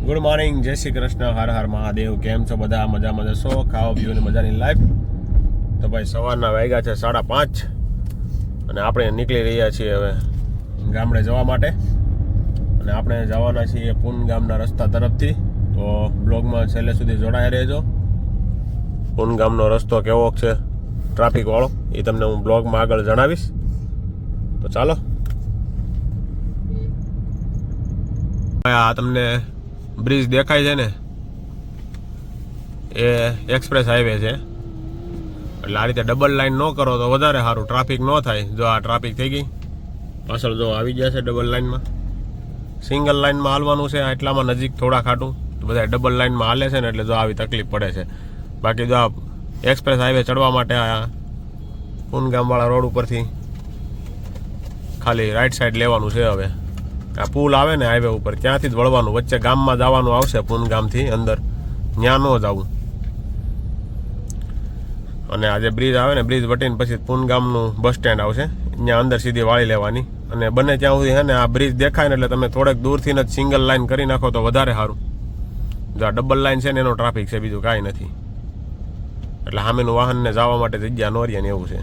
Good morning, જય શ્રી કૃષ્ણ, હર હર મહાદેવ. કેમ છો બધા? મજામાં જશો? ખાઓ પીઓની મજાની લાઈફ. તો ભાઈ સવારના વાગ્યા છે 5:30 અને આપણે નીકળી રહ્યા છીએ હવે ગામડે જવા માટે. અને આપણે જવાના છીએ પૂન ગામના રસ્તા તરફથી. તો બ્લોગમાં છેલ્લે સુધી જોડાયા રહેજો. પૂન ગામનો રસ્તો કેવો છે ટ્રાફિક વાળો એ તમને હું બ્લોગમાં આગળ જણાવીશ. તો ચાલો. આ તમને બ્રિજ દેખાય છે ને, એ એક્સપ્રેસ હાઈવે છે. એટલે આ રીતે ડબલ લાઈન ન કરો તો વધારે સારું, ટ્રાફિક ન થાય. જો આ ટ્રાફિક થઈ ગઈ, પાછળ જો આવી ગયા છે ડબલ લાઈનમાં. સિંગલ લાઈનમાં હાલવાનું છે એટલામાં નજીક થોડા ખાટું, તો બધા ડબલ લાઈનમાં હાલે છે ને એટલે જો આવી તકલીફ પડે છે. બાકી જો આ એક્સપ્રેસ હાઈવે ચડવા માટે આ પૂનગામવાળા રોડ ઉપરથી ખાલી રાઈટ સાઈડ લેવાનું છે. હવે આ પુલ આવે ને હાઈવે ઉપર, ત્યાંથી જ વળવાનું, વચ્ચે ગામમાં જવાનું આવશે પૂનગામથી અંદર, ત્યાં ન જવું. અને આ જે બ્રિજ આવે ને, બ્રિજ વટીને પછી પૂનગામનું બસ સ્ટેન્ડ આવશે, ત્યાં અંદર સીધી વાળી લેવાની. અને બને ત્યાં સુધી છે ને આ બ્રિજ દેખાય ને એટલે તમે થોડેક દૂરથી જ સિંગલ લાઈન કરી નાખો તો વધારે સારું. જો આ ડબલ લાઈન છે ને એનો ટ્રાફિક છે, બીજું કાંઈ નથી. એટલે સામેનું વાહનને જવા માટે જગ્યા ન રહે ને એવું છે.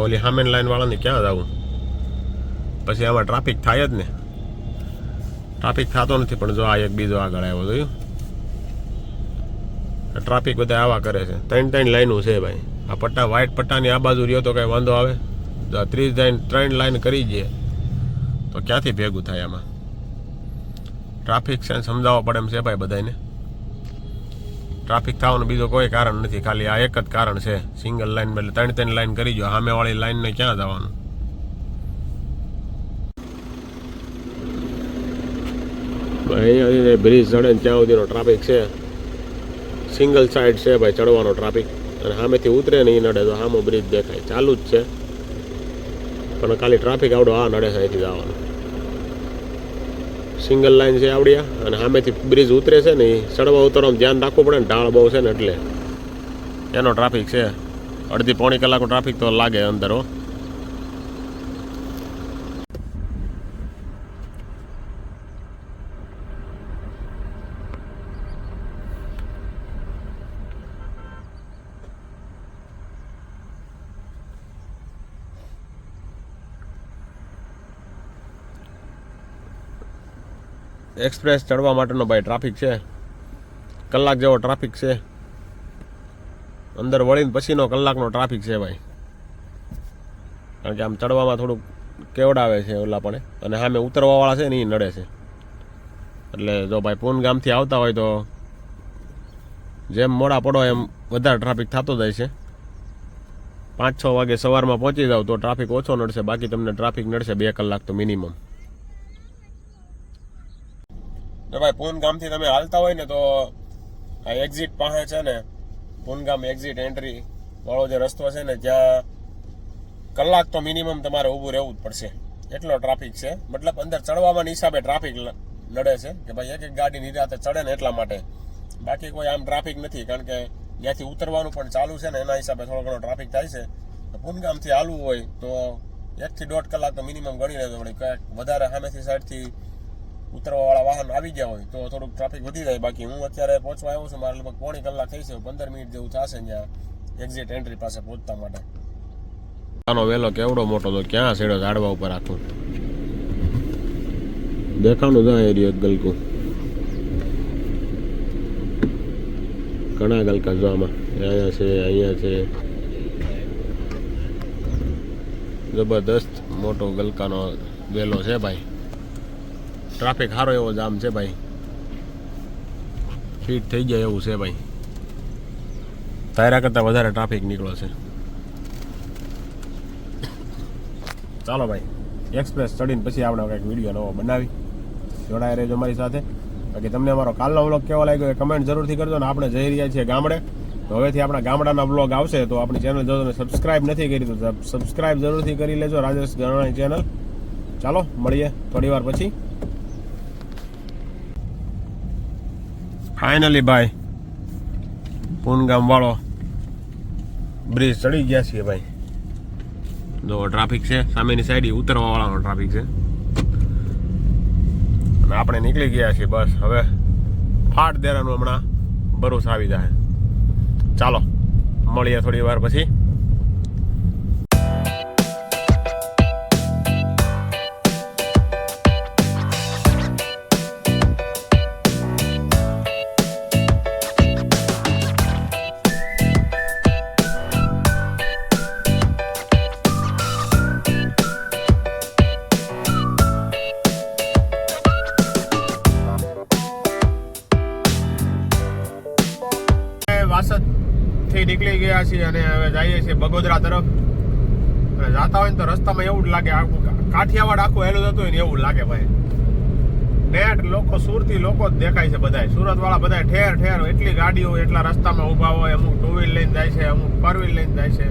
ઓલી સામેની લાઈન વાળાને ક્યાં જવું? પછી આમાં ટ્રાફિક થાય જ ને. ટ્રાફિક થતો નથી, પણ જો આ એક બીજો આગળ આવ્યો, જોયું? ટ્રાફિક બધા આવા કરે છે. 3 લાઈનો છે ભાઈ. આ પટ્ટા વ્હાઈટ પટ્ટાની આ બાજુ રહ્યો તો કઈ વાંધો આવે? જો 3 લાઈન કરી દઈએ તો ક્યાંથી ભેગું થાય? આમાં ટ્રાફિક છે સમજાવવા પડે એમ છે ભાઈ બધાને. ટ્રાફિક થવાનું બીજું કોઈ કારણ નથી, ખાલી આ એક જ કારણ છે. સિંગલ લાઈન એટલે 3 લાઈન કરી દો. સામેવાળી લાઈનને ક્યાં જવાનું? અહીંયા બ્રિજ ચડે ને ત્યાં સુધીનો ટ્રાફિક છે. સિંગલ સાઈડ છે ભાઈ ચડવાનો ટ્રાફિક. અને સામેથી ઉતરે ને એ નડે તો સામો બ્રિજ દેખાય, ચાલુ જ છે. પણ ખાલી ટ્રાફિક આવડો આ નડે છે અહીંથી જવાનું. સિંગલ લાઈન છે આવડ્યા, અને સામેથી બ્રિજ ઉતરે છે ને, એ ચડવા ઉતરવામાં ધ્યાન રાખવું પડે ને, ઢાળ બહુ છે ને એટલે એનો ટ્રાફિક છે. અડધી પોણી કલાકનો ટ્રાફિક તો લાગે અંદર. હો, એક્સપ્રેસ ચડવા માટેનો ભાઈ ટ્રાફિક છે. કલાક જેવો ટ્રાફિક છે. અંદર વળીને પછીનો કલાકનો ટ્રાફિક છે ભાઈ. કારણ કે આમ ચડવામાં થોડુંક કેવડાવે છે ઓલા પણ, અને સામે ઉતરવાવાળા છે ને એ નડે છે. એટલે જો ભાઈ પૂનગામથી આવતા હોય તો જેમ મોડા પડો એમ વધારે ટ્રાફિક થતો જાય છે. 5-6 વાગે સવારમાં પહોંચી જાવ તો ટ્રાફિક ઓછો નડશે. બાકી તમને ટ્રાફિક નડશે 2 કલાક તો મિનિમમ. ભાઈ પૂનગામથી તમે હાલતા હોય ને તો આ એક્ઝિટ પાસે છે ને, પૂનગામ એક્ઝિટ એન્ટ્રી વાળો જે રસ્તો છે ને, ત્યાં કલાક તો મિનિમમ તમારે ઊભું રહેવું જ પડશે. એટલો ટ્રાફિક છે. મતલબ અંદર ચડવામાં હિસાબે ટ્રાફિક નડે છે કે ભાઈ એક ગાડી નિરાતે ચડે ને એટલા માટે. બાકી કોઈ આમ ટ્રાફિક નથી, કારણ કે ત્યાંથી ઉતરવાનું પણ ચાલુ છે ને, એના હિસાબે થોડો ઘણો ટ્રાફિક થાય છે. પૂનગામથી હાલવું હોય તો 1 થી 1.5 કલાક તો મિનિમમ ગણી લેજો. કંઈક વધારે સામેથી સાઈડથી ઉતરવાવાળા વાહન આવી ગયા હોય તો થોડુંક ટ્રાફિક વધી જાય. બાકી હું અત્યારે પહોંચવા આવ્યો છું, મારે લગભગ પોણી કલાક થઈ છે. 15 મિનિટ જેવું થશે ત્યાં એક્ઝિટ એન્ટ્રી પાસે પહોંચતા માટે. આનો વેલો કેવડો મોટો તો ક્યાં છેડો ઝાડવા ઉપર આખું દેખાનું જાય એરિયો. એક ગલકું, ઘણા ગલકા જો આમાં, અહીંયા છે, અહીંયા છે. જબરદસ્ત મોટો ગલકાનો વેલો છે ભાઈ. ટ્રાફિક સારો એવો જામ છે ભાઈ, ફીટ થઈ જાય એવું છે ભાઈ. તાયરા કરતાં વધારે ટ્રાફિક નીકળો છે. ચાલો ભાઈ, એક્સપ્રેસ ચડીને પછી આપણે કંઈક વિડીયો નવો બનાવી જોડાયા રહેજો અમારી સાથે. બાકી તમને અમારો કાલનો વ્લોગ કેવો લાગ્યો એ કમેન્ટ જરૂરથી કરજો. ને આપણે જઈ રહ્યા છીએ ગામડે, તો હવેથી આપણા ગામડાના વ્લોગ આવશે. તો આપણી ચેનલ જો તમે સબસ્ક્રાઈબ નથી કરી તો સબસ્ક્રાઈબ જરૂરથી કરી લેજો, રાજેશ ગણાણી ચેનલ. ચાલો મળીએ થોડી વાર પછી. ફાઇનલી ભાઈ પૂનગામ વાળો બ્રિજ ચડી ગયા છીએ ભાઈ. જો ટ્રાફિક છે સામેની સાઈડ, ઉતરવા વાળાનો ટ્રાફિક છે. અને આપણે નીકળી ગયા છીએ બસ. હવે ફાટ દેરાનું હમણાં ભરોસ આવી જાય. ચાલો મળીએ થોડી વાર પછી. વાસદથી નીકળી ગયા છીએ અને હવે જઈએ છીએ બગોદરા તરફ. અને જતા હોય ને તો રસ્તામાં એવું જ લાગે આખું કાઠિયાવાડ આખું હેલું જતું હોય ને એવું લાગે ભાઈ. નેટ લોકો, સુરતી લોકો જ દેખાય છે બધા. સુરત વાળા બધા ઠેર ઠેર એટલી ગાડીઓ એટલા રસ્તામાં ઊભા હોય. અમુક ટુ વ્હીલ લઈને જાય છે, અમુક ફોર વ્હીલ લઈને જાય છે.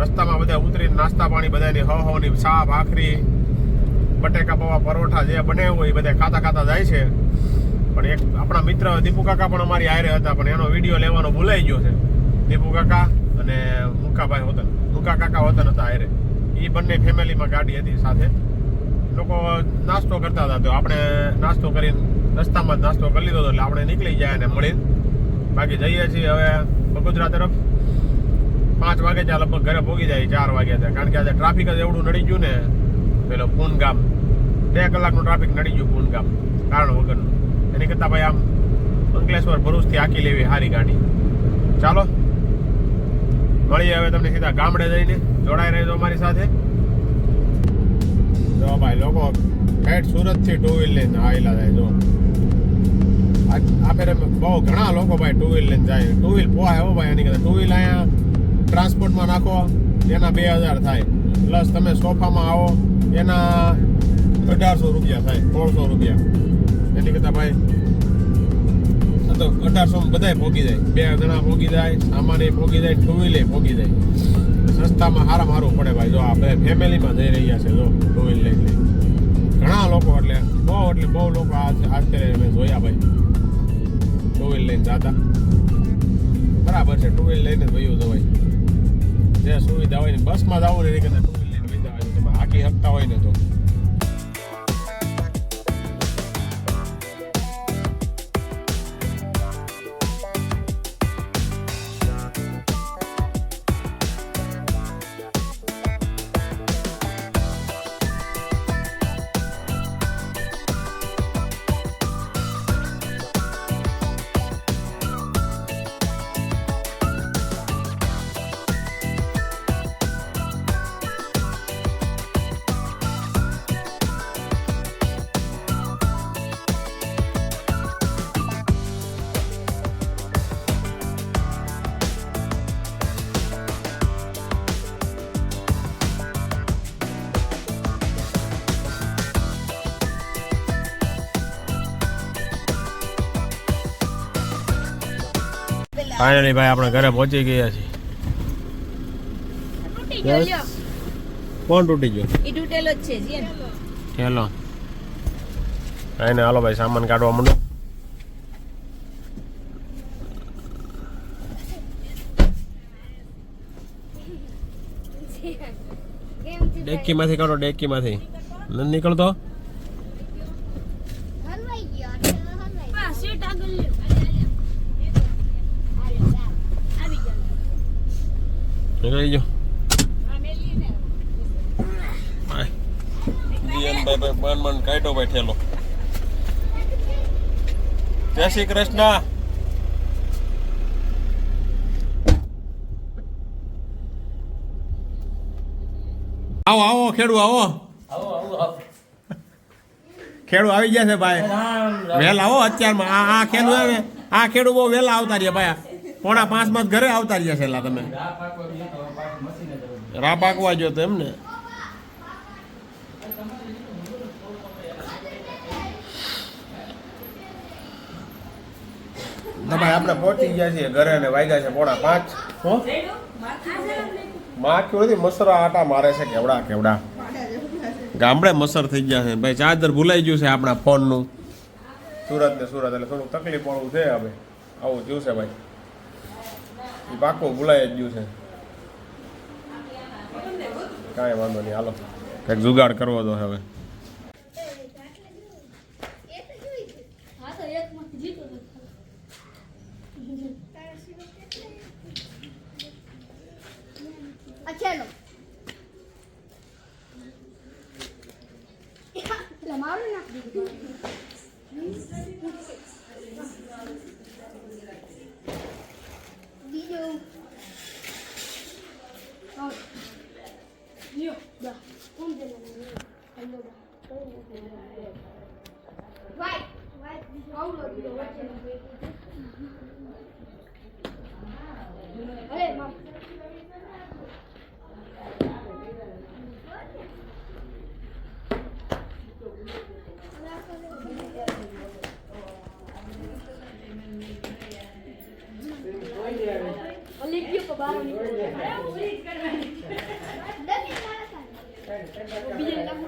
રસ્તામાં બધા ઉતરીને નાસ્તા પાણી બધાની હવની ચા ભાખરી બટેકા પૌવા પરોઠા જે બને હોય એ બધા ખાતા ખાતા જાય છે. પણ એક આપણા મિત્ર દીપુ કાકા પણ અમારી હારે હતા, પણ એનો વિડીયો લેવાનો ભૂલાઈ ગયો છે. દીપુ કાકા અને મુકાભાઈ હોતન, મુકા કાકા હોતન હતા હારે. એ બંને ફેમિલીમાં ગાડી હતી સાથે. લોકો નાસ્તો કરતા હતા તો આપણે નાસ્તો કરીને રસ્તામાં જ નાસ્તો કરી લીધો હતો એટલે આપણે નીકળી જાય અને મળીને બાકી જઈએ છીએ હવે બગોદરા તરફ. 5 વાગે ત્યાં લગભગ ઘરે પહોંચી જાય 4 વાગ્યા છે. કારણ કે આજે ટ્રાફિક જ એવડું નડી ગયું ને. પેલો પૂનગામ 2 કલાકનું ટ્રાફિક નડી ગયું પૂનગામ કારણ વગરનું. એની કરતાં ભાઈ આમ અંકલેશ્વર ભરૂચથી આખી લેવી સારી ગાડી. ચાલો મળીએ હવે તમને સીધા ગામડે જઈને. જોડાઈ રહેજો અમારી સાથે. જો ભાઈ લોકો ઠેઠ સુરતથી ટુ વ્હીલ લઈને આવેલા જાય. જો આ ફેરે બહુ ઘણા લોકો ભાઈ ટુ વ્હીલ લઈને જાય. ટુ વ્હીલ પોહાય હો ભાઈ. એની કરતાં ટુ વ્હીલ અહીંયા ટ્રાન્સપોર્ટમાં નાખો એના 2000 થાય, પ્લસ તમે સોફામાં આવો એના 1800 રૂપિયા થાય, 1600 રૂપિયા. એની કરતાં ભાઈ તો 1800 બધાય પહોંચી જાય. 2 જણા પહોંચી જાય, સામાન એ પહોંચી જાય, ટુ વ્હીલ એ પહોંચી જાય. સસ્તામાં સારામાં સારું પડે ભાઈ. જો આપણે ફેમિલીમાં જઈ રહ્યા છે. જો ટુ વ્હીલ લઈને ઘણા લોકો એટલે બહુ લોકો આજે મેં જોયા ભાઈ ટુ વ્હીલ લઈને જતા. બરાબર છે, ટુ વ્હીલ લઈને જ વયું જવાય. જે સુવિધા હોય ને બસમાં જવું ને એની કરતાં ટુ વ્હીલ લઈને વઈ જવાય. તમે હાકી શકતા હોય ને તો. ફાઇનલી ભાઈ આપણે ઘરે પહોંચી ગયા છીએ. કોણ તૂટી ગયો? એ તૂટેલો જ છે જી. હેલો હાલો ભાઈ સામાન કાઢવા માંડો. ડેકીમાંથી કાઢો, ડેકીમાંથી નથી નીકળતો. નીકળી ગયો. મન કાઢો ભાઈ ઠેલો. જય શ્રી કૃષ્ણ. આવો આવો ખેડુ આવો. ખેડુ આવી ગયા છે ભાઈ. વહેલા આવો અત્યારમાં. આ ખેડુ આવે, આ ખેડુ બહુ વહેલા આવતા રહ્યા ભાઈ. 4:45 માં ઘરે આવતા રહ્યા છે. એલા તમે રા પાકવા જો તો એમને. ભાઈ આપણે પહોંચી ગયા છીએ ઘરે અને વાગ્યા છે 4:45. માખ્યું નથી, મસરા આટા મારે છે કેવડા કેવડા. ગામડે મસર થઈ ગયા છે ભાઈ. ચાર્જર ભૂલાઈ ગયું છે આપણા ફોનનું. સુરત ને સુરત એટલે થોડું તકલીફ પડવું છે. હવે આવું થયું છે ભાઈ. એ પાકું ભૂલાઈ જ ગયું છે. કાંઈ વાંધો નહીં, હાલો કંઈક જુગાડ કરવો તો હવે. હા તો એક માં જીતો તો અચ્છા લો એટલે મારું નાખી દીધું બીજું યો દા કોણ દે હેલો વાઈટ આવડો દીધો વચ્ચે અરે મામ અલી ગયો તો બહાર નીકળ્યો બીજે લાગો